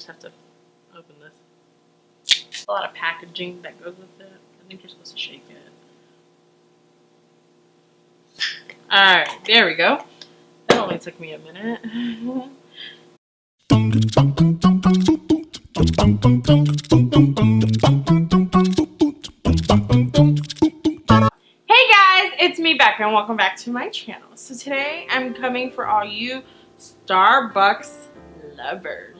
just have to open this. A lot of packaging that goes with it. I think you're supposed to shake it. Alright, there we go. That only took me a minute. Hey guys, it's me Becca and welcome back to my channel. So today I'm coming for all you Starbucks lovers.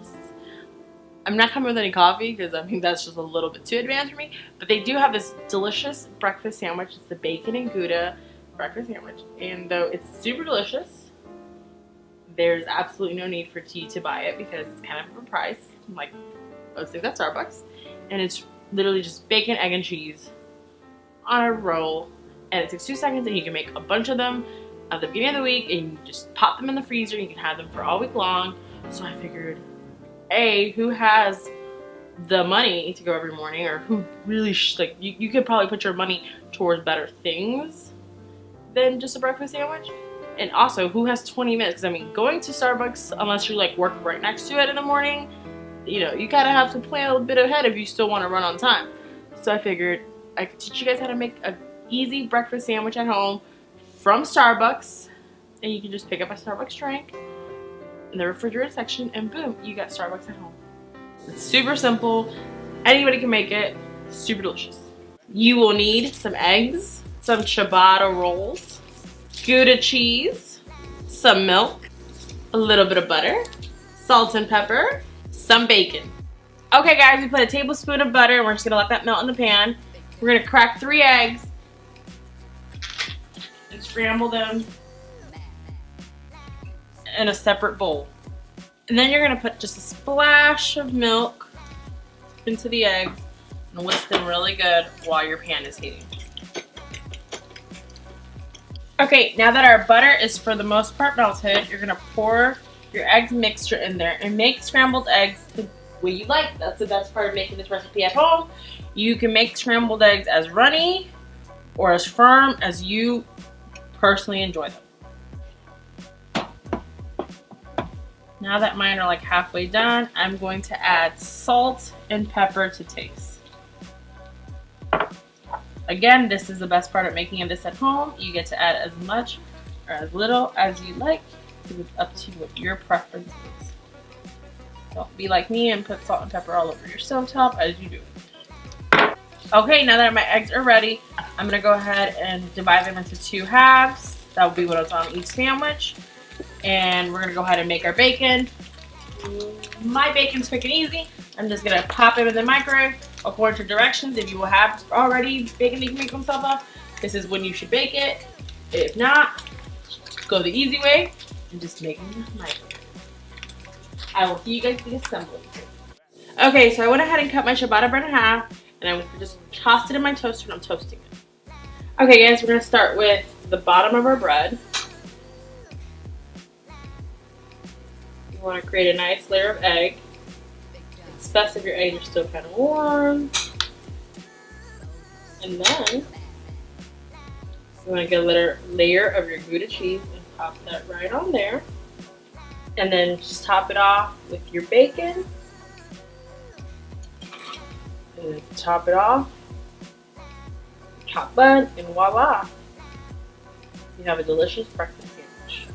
I'm not coming with any coffee because I think that's just a little bit too advanced for me. But they do have this delicious breakfast sandwich. It's the bacon and Gouda breakfast sandwich. And though it's super delicious, there's absolutely no need for you to buy it because it's kind of a price. Like most things at Starbucks. And it's literally just bacon, egg, and cheese on a roll. And it takes 2 seconds and you can make a bunch of them at the beginning of the week. And you just pop them in the freezer. You can have them for all week long. So I figured, who has the money to go every morning, or who really like you could probably put your money towards better things than just a breakfast sandwich. And also, who has 20 minutes? Because I mean, going to Starbucks, unless you like work right next to it in the morning, you know, you gotta have to plan a little bit ahead if you still want to run on time. So I figured I could teach you guys how to make an easy breakfast sandwich at home from Starbucks, and you can just pick up a Starbucks drink in the refrigerator section, and boom, you got Starbucks at home. It's super simple. Anybody can make it. Super delicious. You will need some eggs, some ciabatta rolls, Gouda cheese, some milk, a little bit of butter, salt and pepper, some bacon. Okay guys, we put a tablespoon of butter and we're just gonna let that melt in the pan. We're gonna crack 3 eggs and scramble them in a separate bowl. And then you're gonna put just a splash of milk into the eggs and whisk them really good while your pan is heating. Okay, now that our butter is for the most part melted, you're gonna pour your egg mixture in there and make scrambled eggs the way you like. That's the best part of making this recipe at home. You can make scrambled eggs as runny or as firm as you personally enjoy them. Now that mine are like halfway done, I'm going to add salt and pepper to taste. Again, this is the best part of making this at home. You get to add as much or as little as you like. It's up to what your preference is. Don't be like me and put salt and pepper all over your stovetop as you do. Okay, now that my eggs are ready, I'm going to go ahead and divide them into 2 halves. That will be what's on each sandwich. And we're going to go ahead and make our bacon. My bacon's quick and easy. I'm just going to pop it in the microwave according to directions. If you will have already bacon that you can make yourself up, this is when you should bake it. If not, go the easy way and just make it in the microwave. I will see you guys the assembly. Okay, so I went ahead and cut my ciabatta bread in half, and I just tossed it in my toaster and I'm toasting it. Okay guys, we're going to start with the bottom of our bread. You want to create a nice layer of egg. It's best if your eggs are still kind of warm. And then you want to get a layer of your Gouda cheese and pop that right on there. And then just top it off with your bacon. And then top it off. Hot bun, and voila! You have a delicious breakfast sandwich.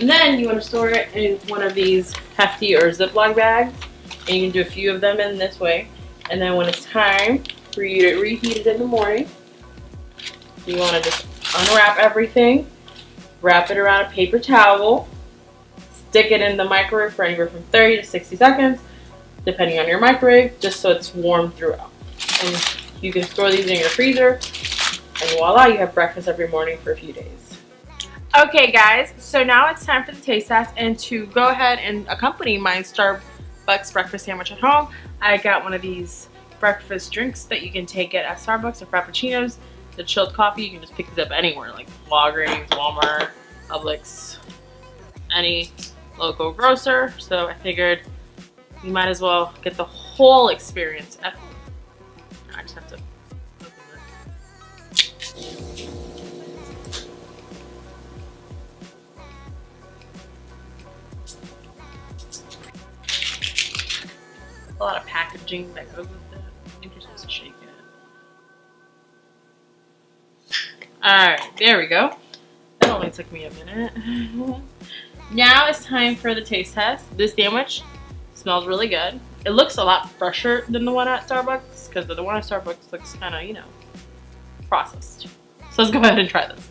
And then you want to store it in one of these hefty or Ziploc bags, and you can do a few of them in this way. And then when it's time for you to reheat it in the morning, you want to just unwrap everything, wrap it around a paper towel, stick it in the microwave for anywhere from 30 to 60 seconds, depending on your microwave, just so it's warm throughout. And you can store these in your freezer, and voila, you have breakfast every morning for a few days. Okay guys, so now it's time for the taste test, and to go ahead and accompany my Starbucks breakfast sandwich at home, I got one of these breakfast drinks that you can take it at Starbucks, or Frappuccinos. The chilled coffee, you can just pick these up anywhere, like Walgreens, Walmart, Publix, any local grocer. So I figured you might as well get the whole experience. I just have to open this. A lot of packaging that goes with it. I think you're supposed to shake it. Alright, there we go. That only took me a minute. Now it's time for the taste test. This sandwich smells really good. It looks a lot fresher than the one at Starbucks, because the one at Starbucks looks kind of, you know, processed. So let's go ahead and try this.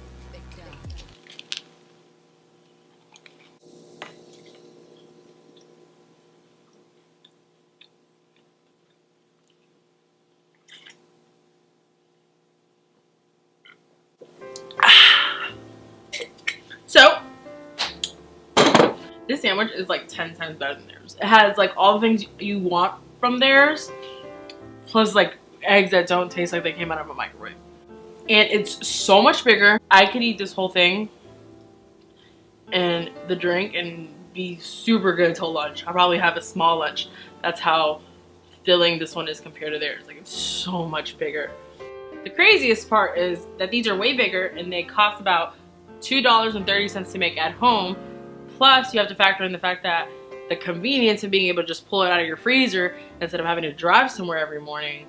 So, this sandwich is like 10 times better than theirs. It has like all the things you want from theirs, plus like eggs that don't taste like they came out of a microwave. And it's so much bigger. I could eat this whole thing and the drink and be super good till lunch. I'll probably have a small lunch. That's how filling this one is compared to theirs. Like, it's so much bigger. The craziest part is that these are way bigger and they cost about $2.30 to make at home. Plus, you have to factor in the fact that the convenience of being able to just pull it out of your freezer instead of having to drive somewhere every morning.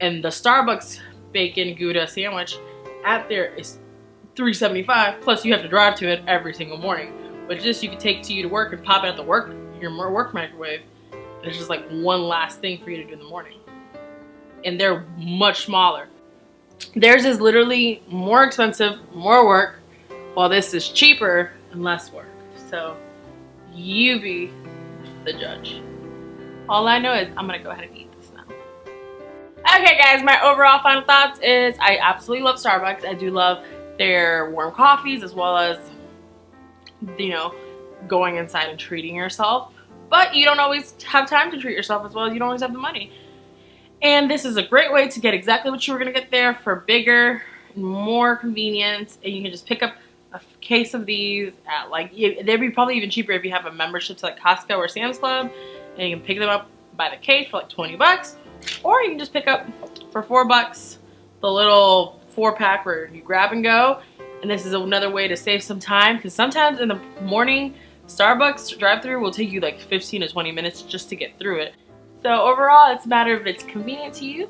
And the Starbucks bacon Gouda sandwich at there is $3.75. Plus, you have to drive to it every single morning. But this you can take to you to work and pop it at the your work microwave. And it's just like one last thing for you to do in the morning. And they're much smaller. Theirs is literally more expensive, more work, while this is cheaper and less work. So you be the judge. All I know is I'm gonna go ahead and eat this now. Okay guys, my overall final thoughts is I absolutely love Starbucks. I do love their warm coffees as well as, you know, going inside and treating yourself. But you don't always have time to treat yourself as well as you don't always have the money. And this is a great way to get exactly what you were gonna get there for bigger, more convenience, and you can just pick up a case of these at like, they'd be probably even cheaper if you have a membership to like Costco or Sam's Club, and you can pick them up by the case for like 20 bucks, or you can just pick up for 4 bucks the little 4-pack where you grab and go. And this is another way to save some time, because sometimes in the morning Starbucks drive-through will take you like 15 to 20 minutes just to get through it. So overall, it's a matter of it's convenient to you,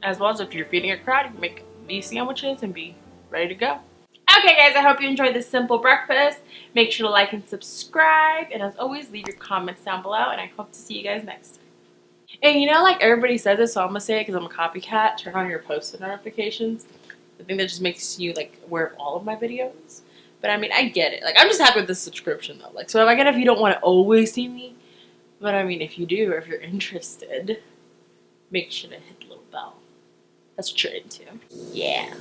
as well as if you're feeding a crowd, you can make these sandwiches and be ready to go. Okay guys, I hope you enjoyed this simple breakfast. Make sure to like and subscribe, and as always, leave your comments down below, and I hope to see you guys next time. And you know, like everybody says this, so I'm gonna say it because I'm a copycat. Turn on your post notifications. I think that just makes you like aware of all of my videos. But I mean, I get it. Like, I'm just happy with this subscription though. Like, so I get if you don't want to always see me, but I mean, if you do, or if you're interested, make sure to hit the little bell. That's what you're into. Yeah.